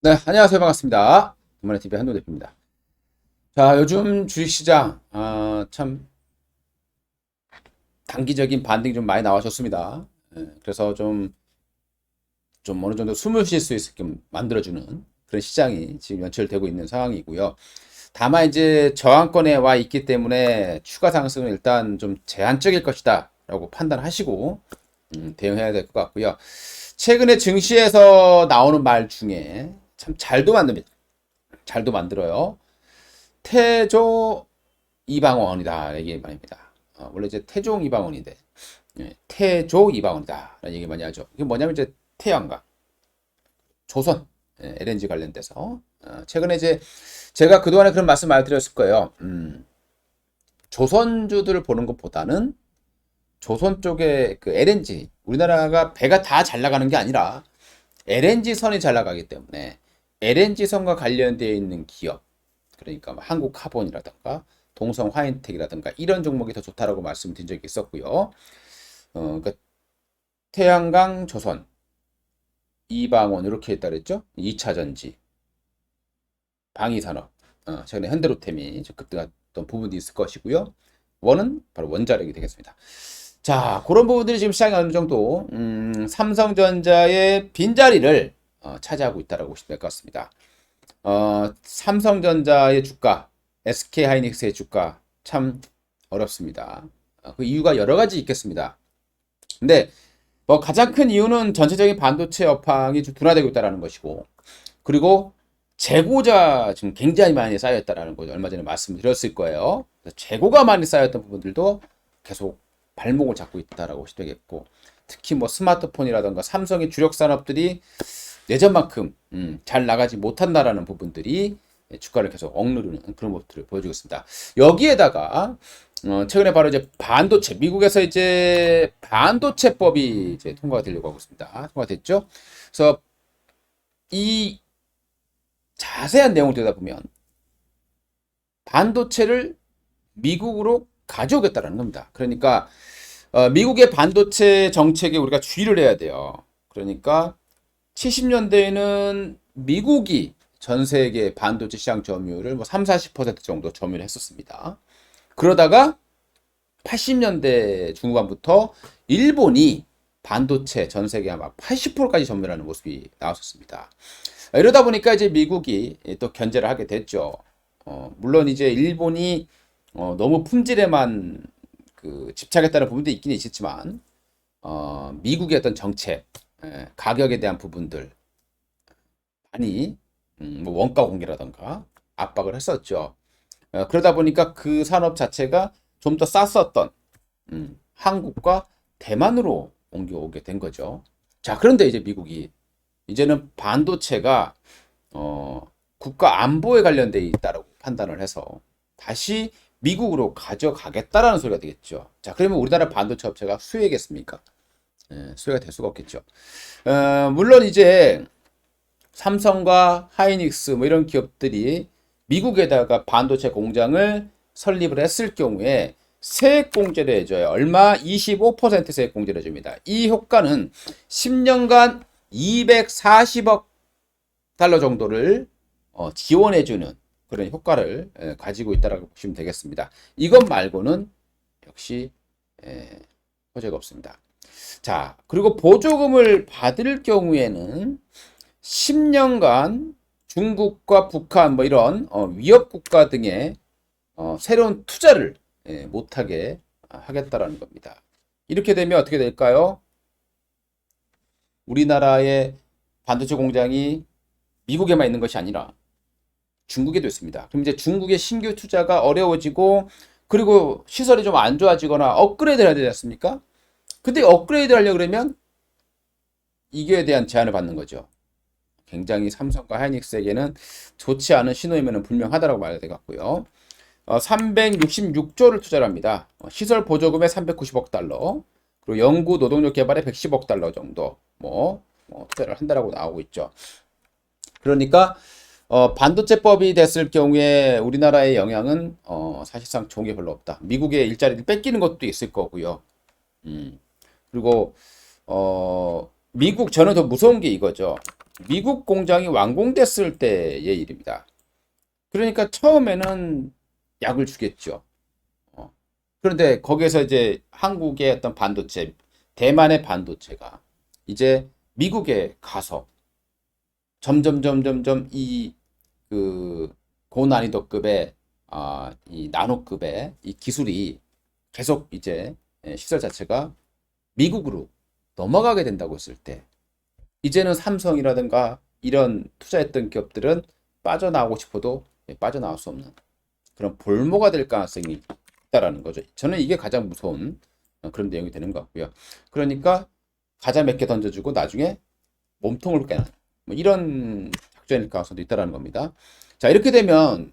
네, 안녕하세요. 반갑습니다. 동만의 TV 한도 대표입니다. 자, 요즘 주식시장, 참, 단기적인 반등이 좀 많이 나와줬습니다. 그래서 좀 어느 정도 숨을 쉴 수 있게끔 만들어주는 그런 시장이 지금 연출되고 있는 상황이고요. 다만 이제 저항권에 와 있기 때문에 추가 상승은 일단 좀 제한적일 것이다. 라고 판단하시고, 대응해야 될 것 같고요. 최근에 증시에서 나오는 말 중에 참 잘도 만듭니다. 잘도 만들어요. 태조 이방원이다 얘기 많이 합니다. 원래 이제 태종 이방원인데 태조 이방원이다 라는 얘기 많이 하죠. 이게 뭐냐면 이제 태양광, 조선, LNG 관련돼서 최근에 이제 제가 그동안에 그런 말씀 많이 드렸을 거예요. 조선주들을 보는 것보다는 조선 쪽에 그 LNG, 우리나라가 배가 다 잘 나가는 게 아니라 LNG 선이 잘 나가기 때문에 LNG 선과 관련되어 있는 기업, 그러니까 뭐 한국카본이라든가 동성 화인텍이라든가 이런 종목이 더 좋다라고 말씀드린 적이 있었고요. 그러니까 태양광, 조선, 이방원 이렇게 했다 그랬죠. 2차 전지, 방위산업, 최근에 현대로템이 급등했던 부분도 있을 것이고요. 원은 바로 원자력이 되겠습니다. 자, 그런 부분들이 지금 시장에 어느 정도 삼성전자의 빈자리를 차지하고 있다고 보시면 될 것 같습니다. 삼성전자의 주가, SK하이닉스의 주가 참 어렵습니다. 그 이유가 여러 가지 있겠습니다. 근데 뭐 가장 큰 이유는 전체적인 반도체 업황이 좀 둔화되고 있다는 것이고, 그리고 재고자 지금 굉장히 많이 쌓였다는 거 얼마 전에 말씀드렸을 거예요. 재고가 많이 쌓였던 부분들도 계속 발목을 잡고 있다라고 보시면 되겠고, 특히 뭐 스마트폰이라든가 삼성의 주력 산업들이 예전만큼 잘 나가지 못한다라는 부분들이 주가를 계속 억누르는 그런 모습들을 보여주고 있습니다. 여기에다가 최근에 바로 이제 반도체, 미국에서 이제 반도체법이 이제 통과가 되려고 하고 있습니다. 통과됐죠? 그래서 이 자세한 내용을 들여다보면 반도체를 미국으로 가져오겠다라는 겁니다. 그러니까 미국의 반도체 정책에 우리가 주의를 해야 돼요. 그러니까 70년대에는 미국이 전 세계 반도체 시장 점유율을 뭐 3, 40% 정도 점유를 했었습니다. 그러다가 80년대 중후반부터 일본이 반도체 전 세계 아마 80%까지 점유하는 모습이 나왔었습니다. 이러다 보니까 이제 미국이 또 견제를 하게 됐죠. 물론 이제 일본이 너무 품질에만 그 집착했다는 부분도 있긴 있었지만, 미국의 어떤 정책, 가격에 대한 부분들 많이 뭐 원가 공개라던가 압박을 했었죠. 그러다 보니까 그 산업 자체가 좀 더 쌌었던 한국과 대만으로 옮겨오게 된 거죠. 자, 그런데 이제 미국이 이제는 반도체가 국가 안보에 관련돼 있다고 판단을 해서 다시 미국으로 가져가겠다라는 소리가 되겠죠. 자, 그러면 우리나라 반도체 업체가 수혜겠습니까? 수혜가 될 수가 없겠죠. 물론 이제 삼성과 하이닉스 뭐 이런 기업들이 미국에다가 반도체 공장을 설립을 했을 경우에 세액 공제를 해줘요. 얼마? 25% 세액 공제를 해줍니다. 이 효과는 10년간 240억 달러 정도를 지원해주는 그런 효과를 가지고 있다고 보시면 되겠습니다. 이것 말고는 역시 호재가 없습니다. 자, 그리고 보조금을 받을 경우에는 10년간 중국과 북한 뭐 이런 위협 국가 등의 새로운 투자를 못하게 하겠다라는 겁니다. 이렇게 되면 어떻게 될까요? 우리나라의 반도체 공장이 미국에만 있는 것이 아니라 중국에도 있습니다. 그럼 이제 중국의 신규 투자가 어려워지고, 그리고 시설이 좀 안 좋아지거나 업그레이드 해야 되지 않습니까? 근데 업그레이드 하려고 그러면 이거에 대한 제한을 받는 거죠. 굉장히 삼성과 하이닉스에게는 좋지 않은 신호이면 분명하다고 말해야 될 것 같고요. 366조를 투자를 합니다. 시설 보조금에 390억 달러, 그리고 연구 노동력 개발에 110억 달러 정도 투자를 한다라고 나오고 있죠. 그러니까 반도체법이 됐을 경우에 우리나라의 영향은 사실상 좋은 게 별로 없다. 미국의 일자리를 뺏기는 것도 있을 거고요. 그리고 미국 저는 더 무서운 게 이거죠. 미국 공장이 완공됐을 때의 일입니다. 그러니까 처음에는 약을 주겠죠. 어. 그런데 거기에서 이제 한국의 어떤 반도체, 대만의 반도체가 이제 미국에 가서 점점 이 그 고난이도급의 이 나노급의 이 기술이 계속 이제 시설 자체가 미국으로 넘어가게 된다고 했을 때 이제는 삼성이라든가 이런 투자했던 기업들은 빠져나오고 싶어도 빠져나올 수 없는 그런 볼모가 될 가능성이 있다라는 거죠. 저는 이게 가장 무서운 그런 내용이 되는 것 같고요. 그러니까 과자 몇 개 던져주고 나중에 몸통을 깨는 뭐 이런 작전일 가능성도 있다라는 겁니다. 자, 이렇게 되면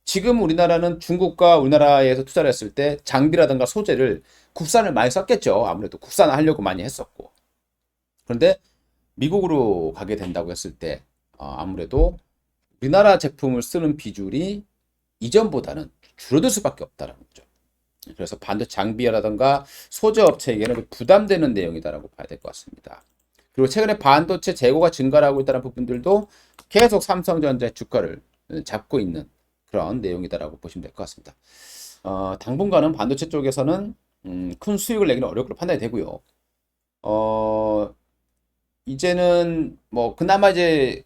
지금 우리나라는 중국과 우리나라에서 투자를 했을 때 장비라든가 소재를 국산을 많이 썼겠죠. 아무래도 국산화하려고 많이 했었고. 그런데 미국으로 가게 된다고 했을 때 아무래도 우리나라 제품을 쓰는 비율이 이전보다는 줄어들 수밖에 없다는 거죠. 그래서 반도체 장비라든가 소재 업체에게는 부담되는 내용이다라고 봐야 될 것 같습니다. 그리고 최근에 반도체 재고가 증가를 하고 있다는 부분들도 계속 삼성전자의 주가를 잡고 있는 그런 내용이다라고 보시면 될 것 같습니다. 당분간은 반도체 쪽에서는 큰 수익을 내기는 어려울 걸로 판단이 되고요. 이제는 뭐 그나마 이제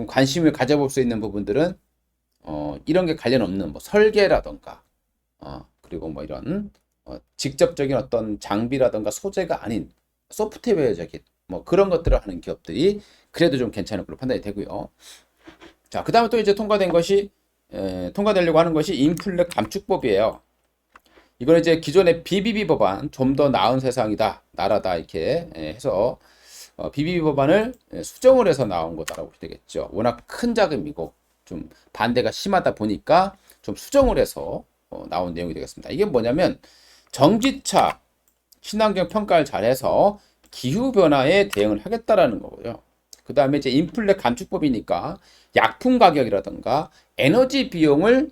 관심을 가져볼 수 있는 부분들은 이런 게 관련 없는 뭐 설계라던가 그리고 뭐 이런 직접적인 어떤 장비라던가 소재가 아닌 소프트웨어적인 뭐 그런 것들을 하는 기업들이 그래도 좀 괜찮을 걸로 판단이 되고요. 자, 그 다음에 또 이제 통과되려고 하는 것이 인플레 감축법이에요. 이거는 이제 기존의 BBB 법안 좀 더 나은 세상이다, 나라다 이렇게 해서 BBB 법안을 수정을 해서 나온 거다라고 되겠죠. 워낙 큰 자금이고 좀 반대가 심하다 보니까 좀 수정을 해서 나온 내용이 되겠습니다. 이게 뭐냐면 전기차 친환경 평가를 잘해서 기후 변화에 대응을 하겠다라는 거고요. 그 다음에 이제 인플레 감축법이니까 약품 가격이라든가 에너지 비용을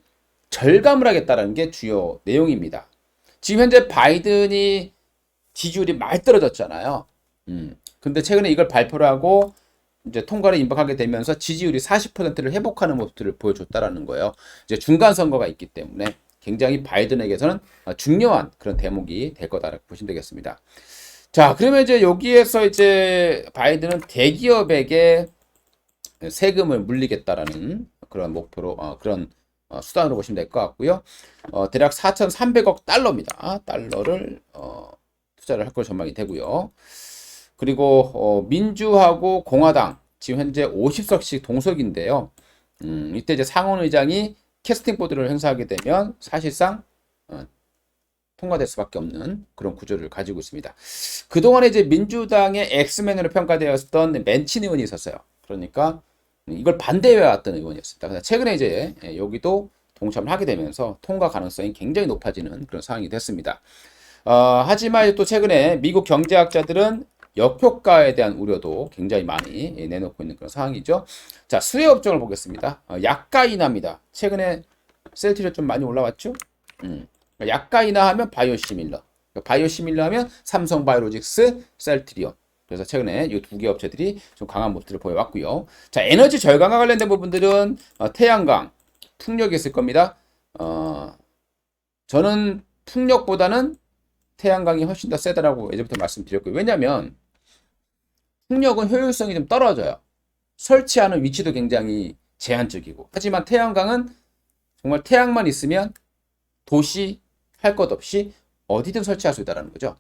절감을 하겠다라는 게 주요 내용입니다. 지금 현재 바이든이 지지율이 많이 떨어졌잖아요. 근데 최근에 이걸 발표를 하고 이제 통과를 임박하게 되면서 지지율이 40%를 회복하는 모습들을 보여줬다라는 거예요. 이제 중간 선거가 있기 때문에 굉장히 바이든에게서는 중요한 그런 대목이 될 거다라고 보시면 되겠습니다. 자, 그러면 이제 여기에서 이제 바이든은 대기업에게 세금을 물리겠다라는 그런 목표로 그런 수단으로 보시면 될 것 같고요. 대략 4,300억 달러입니다. 달러를 투자를 할 걸 전망이 되고요. 그리고 민주하고 공화당 지금 현재 50석씩 동석인데요. 이때 이제 상원 의장이 캐스팅 보드를 행사하게 되면 사실상 통과될 수밖에 없는 그런 구조를 가지고 있습니다. 그동안에 이제 민주당의 엑스맨으로 평가되었던 맨친 의원이 있었어요. 그러니까 이걸 반대해왔던 의원이었습니다. 그래서 최근에 이제 여기도 동참을 하게 되면서 통과 가능성이 굉장히 높아지는 그런 상황이 됐습니다. 하지만 또 최근에 미국 경제학자들은 역효과에 대한 우려도 굉장히 많이 내놓고 있는 그런 상황이죠. 자, 수혜 업종을 보겠습니다. 약가 인하입니다. 최근에 셀트리온 좀 많이 올라왔죠? 약가 인하하면 바이오시밀러. 바이오시밀러 하면 삼성바이오로직스, 셀트리온. 그래서 최근에 이 두 개 업체들이 좀 강한 모습들을 보여왔고요. 자, 에너지 절감과 관련된 부분들은 태양광, 풍력이 있을 겁니다. 저는 풍력보다는 태양광이 훨씬 더 세다라고 예전부터 말씀드렸고요. 왜냐하면 풍력은 효율성이 좀 떨어져요. 설치하는 위치도 굉장히 제한적이고. 하지만 태양광은 정말 태양만 있으면 도시 할 것 없이 어디든 설치할 수 있다는 거죠.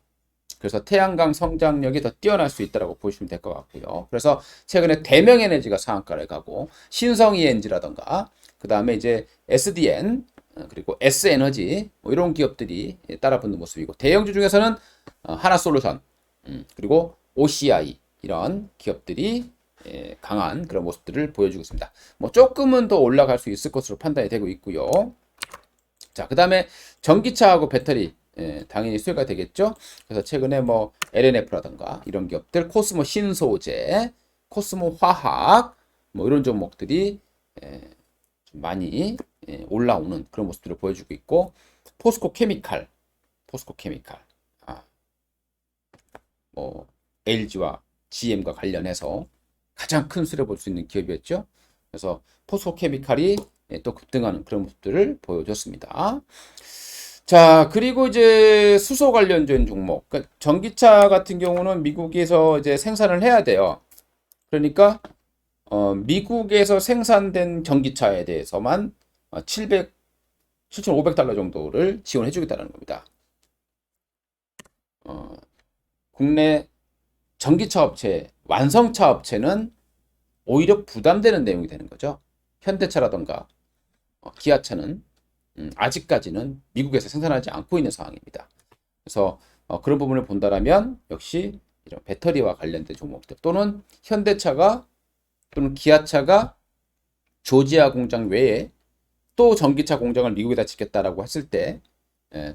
그래서 태양광 성장력이 더 뛰어날 수 있다고 보시면 될 것 같고요. 그래서 최근에 대명에너지가 상한가를 가고 신성이엔지라던가 그 다음에 이제 SDN 그리고 S에너지 뭐 이런 기업들이 따라붙는 모습이고 대형주 중에서는 하나솔루션 그리고 OCI 이런 기업들이 강한 그런 모습들을 보여주고 있습니다. 뭐 조금은 더 올라갈 수 있을 것으로 판단이 되고 있고요. 자, 그 다음에 전기차하고 배터리 당연히 수혜가 되겠죠. 그래서 최근에 뭐 LNF라든가 이런 기업들, 코스모 신소재, 코스모 화학 뭐 이런 종목들이 좀 많이 올라오는 그런 모습들을 보여주고 있고 포스코 케미칼, 뭐 LG와 GM과 관련해서 가장 큰 수혜를 볼 수 있는 기업이었죠. 그래서 포스코케미칼이 또 급등하는 그런 모습들을 보여줬습니다. 자, 그리고 이제 수소 관련된 종목. 그러니까 전기차 같은 경우는 미국에서 이제 생산을 해야 돼요. 그러니까 미국에서 생산된 전기차에 대해서만 7,500달러 정도를 지원해 주겠다는 겁니다. 국내 전기차 업체, 완성차 업체는 오히려 부담되는 내용이 되는 거죠. 현대차라던가 기아차는 아직까지는 미국에서 생산하지 않고 있는 상황입니다. 그래서 그런 부분을 본다라면 역시 이런 배터리와 관련된 종목들 또는 현대차가 또는 기아차가 조지아 공장 외에 또 전기차 공장을 미국에다 짓겠다라고 했을 때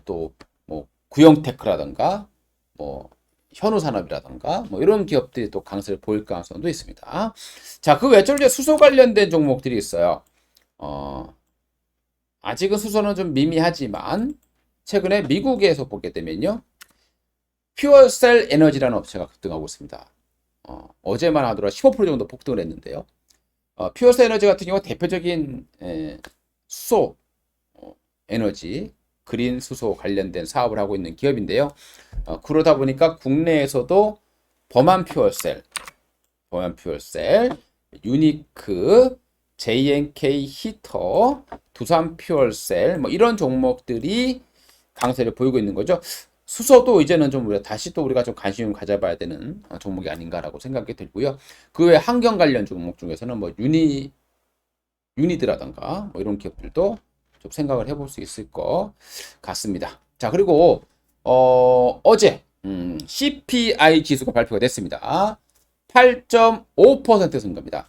또 뭐 구형테크라든가 뭐 현우산업이라든가 뭐 이런 기업들이 또 강세를 보일 가능성도 있습니다. 자, 그 외적으로 이제 수소 관련된 종목들이 있어요. 아직은 수소는 좀 미미하지만 최근에 미국에서 보게 되면요. 퓨어셀 에너지라는 업체가 급등하고 있습니다. 어제만 하더라도 15% 정도 폭등을 했는데요. 퓨어셀 에너지 같은 경우 대표적인 수소 에너지, 그린 수소 관련된 사업을 하고 있는 기업인데요. 그러다 보니까 국내에서도 범한 퓨어셀, 유니크, JNK 히터, 두산 퓨얼셀 뭐 이런 종목들이 강세를 보이고 있는 거죠. 수소도 이제는 좀 다시 또 우리가 좀 관심을 가져봐야 되는 종목이 아닌가라고 생각이 들고요. 그 외 환경 관련 종목 중에서는 뭐 유니드라던가 뭐 이런 기업들도 좀 생각을 해볼 수 있을 것 같습니다. 자, 그리고 어제 CPI 지수가 발표가 됐습니다. 8.5% 증가입니다.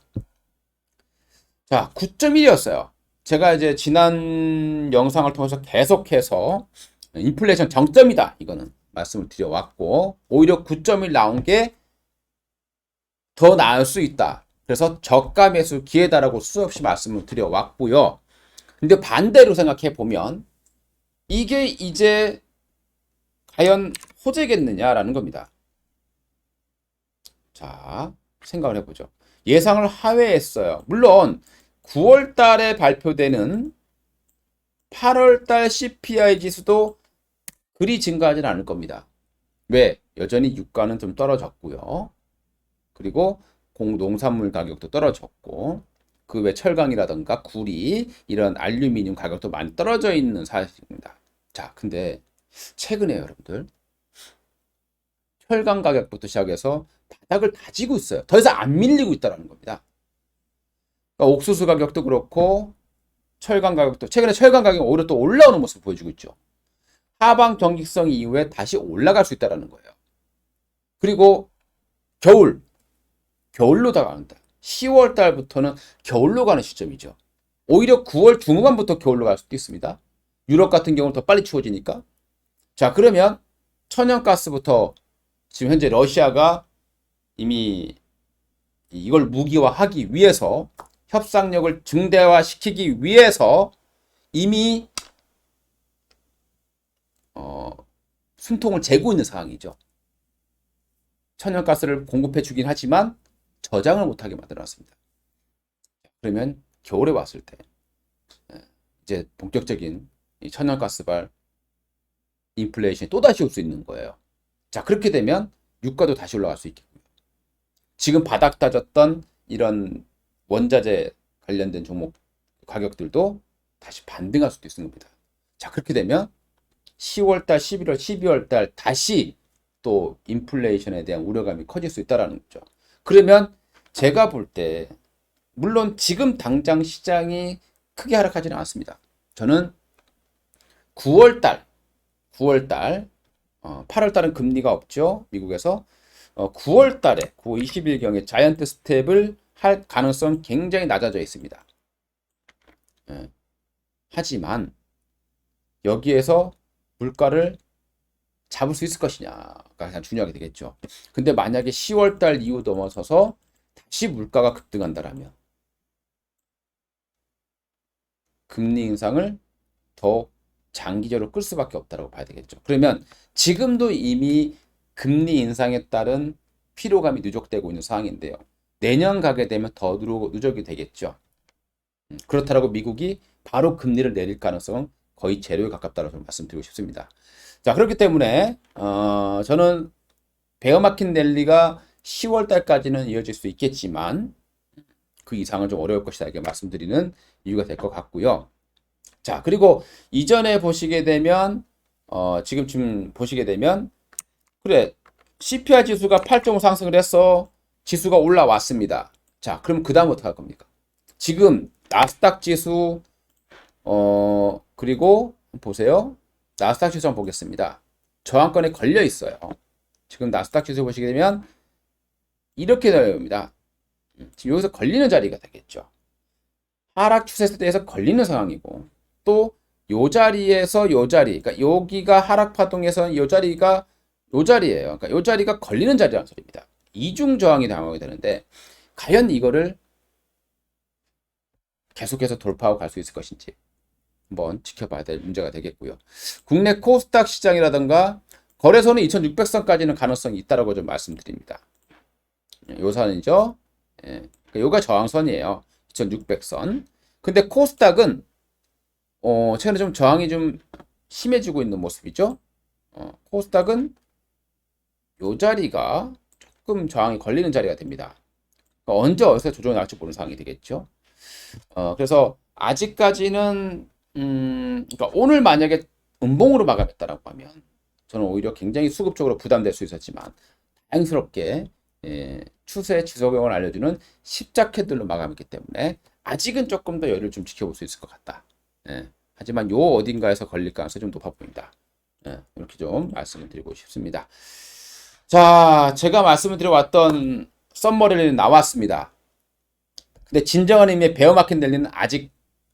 자, 9.1이었어요. 제가 이제 지난 영상을 통해서 계속해서 인플레이션 정점이다. 이거는 말씀을 드려왔고, 오히려 9.1 나온 게 더 나을 수 있다. 그래서 저가 매수 기회다라고 수없이 말씀을 드려왔고요. 근데 반대로 생각해 보면 이게 이제 과연 호재겠느냐라는 겁니다. 자, 생각을 해보죠. 예상을 하회했어요. 물론 9월 달에 발표되는 8월 달 CPI 지수도 그리 증가하지는 않을 겁니다. 왜? 여전히 유가는 좀 떨어졌고요. 그리고 농산물 가격도 떨어졌고 그 외 철강이라던가 구리 이런 알루미늄 가격도 많이 떨어져 있는 사실입니다. 자, 근데 최근에 여러분들 철강 가격부터 시작해서 바닥을 다지고 있어요. 더 이상 안 밀리고 있다는 겁니다. 그러니까 옥수수 가격도 그렇고 철강 가격도 최근에 철강 가격이 오히려 또 올라오는 모습을 보여주고 있죠. 하방 경직성 이후에 다시 올라갈 수 있다는 거예요. 그리고 겨울로 다가간다. 10월 달부터는 겨울로 가는 시점이죠. 오히려 9월 중후반부터 겨울로 갈 수도 있습니다. 유럽 같은 경우는 더 빨리 추워지니까. 자, 그러면 천연가스부터 지금 현재 러시아가 이미 이걸 무기화하기 위해서 협상력을 증대화시키기 위해서 이미 숨통을 재고 있는 상황이죠. 천연가스를 공급해 주긴 하지만 저장을 못하게 만들어놨습니다. 그러면 겨울에 왔을 때 이제 본격적인 천연가스발 인플레이션이 또다시 올 수 있는 거예요. 자, 그렇게 되면 유가도 다시 올라갈 수 있겠고요. 지금 바닥 다졌던 이런 원자재 관련된 종목 가격들도 다시 반등할 수도 있는 겁니다. 자, 그렇게 되면 10월달, 11월, 12월달 다시 또 인플레이션에 대한 우려감이 커질 수 있다는 거죠. 그러면 제가 볼 때 물론 지금 당장 시장이 크게 하락하지는 않습니다. 저는 9월달, 8월달은 금리가 없죠. 미국에서 9월달에 9월 20일경에 자이언트 스텝을 할 가능성 굉장히 낮아져 있습니다. 하지만 여기에서 물가를 잡을 수 있을 것이냐가 가장 중요하게 되겠죠. 근데 만약에 10월달 이후 넘어서서 다시 물가가 급등한다라면 금리 인상을 더 장기적으로 끌 수밖에 없다고 봐야 되겠죠. 그러면 지금도 이미 금리 인상에 따른 피로감이 누적되고 있는 상황인데요. 내년 가게 되면 더 누적이 되겠죠. 그렇다고 미국이 바로 금리를 내릴 가능성은 거의 제로에 가깝다고 말씀드리고 싶습니다. 자, 그렇기 때문에 저는 베어마켓 랠리가 10월 달까지는 이어질 수 있겠지만 그 이상은 좀 어려울 것이다 이렇게 말씀드리는 이유가 될 것 같고요. 자, 그리고 이전에 보시게 되면 지금 보시게 되면 그래 CPI 지수가 8.5 상승을 해서 지수가 올라왔습니다. 자, 그럼 그 다음 어떻게 할 겁니까? 지금 나스닥 지수 그리고 보세요. 나스닥 지수 한번 보겠습니다. 저항권에 걸려 있어요. 지금 나스닥 지수 보시게 되면 이렇게 되어옵니다. 지금 여기서 걸리는 자리가 되겠죠. 하락 추세에 대해서 걸리는 상황이고 또 요 자리에서 요 자리, 그러니까 여기가 하락 파동에서 요 자리가 요 자리예요. 그러니까 요 자리가 걸리는 자리라는 소리입니다. 이중 저항이 당하게 되는데 과연 이거를 계속해서 돌파하고 갈 수 있을 것인지 한번 지켜봐야 될 문제가 되겠고요. 국내 코스닥 시장이라든가 거래소는 2600선까지는 가능성이 있다라고 좀 말씀드립니다. 요 선이죠. 예, 요가 저항선이에요. 2600선. 근데 코스닥은 최근에 좀 저항이 좀 심해지고 있는 모습이죠. 코스닥은 요 자리가 조금 저항이 걸리는 자리가 됩니다. 그러니까 언제 어디서 조정이 나올지 모르는 상황이 되겠죠. 그래서 아직까지는 그러니까 오늘 만약에 음봉으로 마감했다라고 하면 저는 오히려 굉장히 수급적으로 부담될 수 있었지만 다행스럽게 추세 지속형을 알려주는 십자 캔들로 마감했기 때문에 아직은 조금 더 여유를 좀 지켜볼 수 있을 것 같다. 하지만 요 어딘가에서 걸릴 가능성이 좀 높아 보인다. 이렇게 좀 말씀을 드리고 싶습니다. 자, 제가 말씀을 드려왔던 썸머리는 나왔습니다. 근데 진정한 의미의 베어마켓 랠리는 아직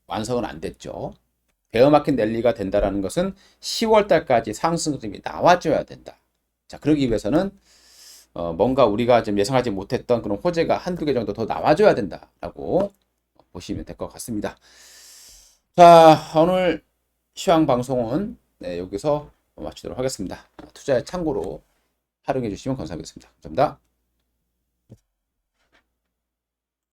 완성은 안 됐죠. 베어마켓 랠리가 된다라는 것은 10월 달까지 상승 흐름이 나와줘야 된다. 자, 그러기 위해서는 뭔가 우리가 좀 예상하지 못했던 그런 호재가 한두 개 정도 더 나와줘야 된다라고 보시면 될 것 같습니다. 자, 오늘 시황 방송은 여기서 마치도록 하겠습니다. 투자에 참고로 활용해 주시면 감사하겠습니다. 감사합니다.